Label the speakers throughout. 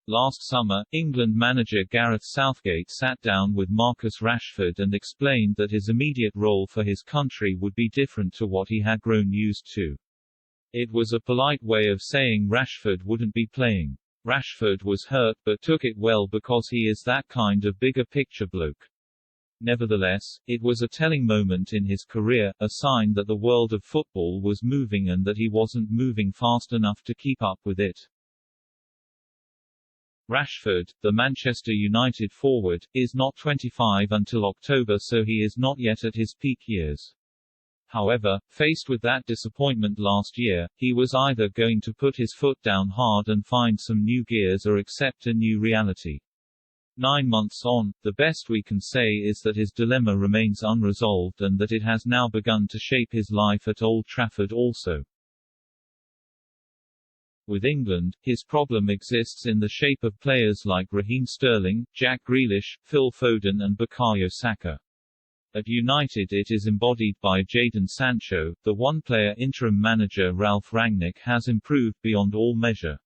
Speaker 1: Last summer, England manager Gareth Southgate sat down with Marcus Rashford and explained that his immediate role for his country would be different to what he had grown used to. It was a polite way of saying Rashford wouldn't be playing. Rashford was hurt but took it well because he is that kind of bigger picture bloke. Nevertheless, it was a telling moment in his career, a sign that the world of football was moving and that he wasn't moving fast enough to keep up with it. Rashford, the Manchester United forward, is not 25 until October, so he is not yet at his peak years. However, faced with that disappointment last year, he was either going to put his foot down hard and find some new gears or accept a new reality. 9 months on, the best we can say is that his dilemma remains unresolved and that it has now begun to shape his life at Old Trafford also. With England, his problem exists in the shape of players like Raheem Sterling, Jack Grealish, Phil Foden and Bukayo Saka. At United it is embodied by Jadon Sancho. The one-player interim manager Ralf Rangnick has improved beyond all measure.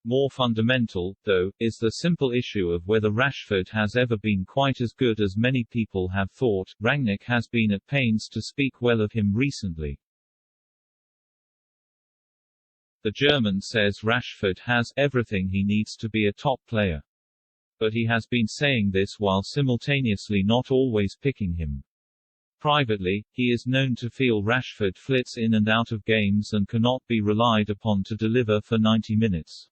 Speaker 1: More fundamental, though, is the simple issue of whether Rashford has ever been quite as good as many people have thought. Rangnick has been at pains to speak well of him recently. The German says Rashford has everything he needs to be a top player. But he has been saying this while simultaneously not always picking him. Privately, he is known to feel Rashford flits in and out of games and cannot be relied upon to deliver for 90 minutes.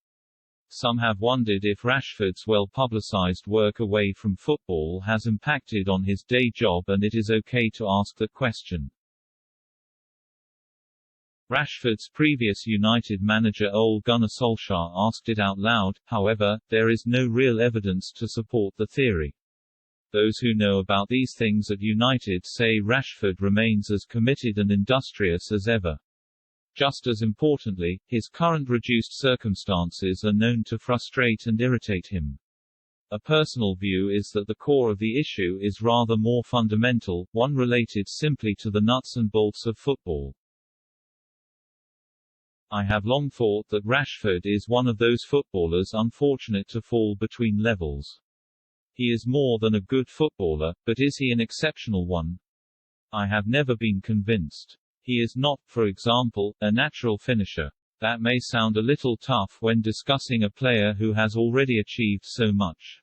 Speaker 1: Some have wondered if Rashford's well-publicized work away from football has impacted on his day job, and it is okay to ask that question. Rashford's previous United manager Ole Gunnar Solskjaer asked it out loud. However, there is no real evidence to support the theory. Those who know about these things at United say Rashford remains as committed and industrious as ever. Just as importantly, his current reduced circumstances are known to frustrate and irritate him. A personal view is that the core of the issue is rather more fundamental, one related simply to the nuts and bolts of football. I have long thought that Rashford is one of those footballers unfortunate to fall between levels. He is more than a good footballer, but is he an exceptional one? I have never been convinced. He is not, for example, a natural finisher. That may sound a little tough when discussing a player who has already achieved so much.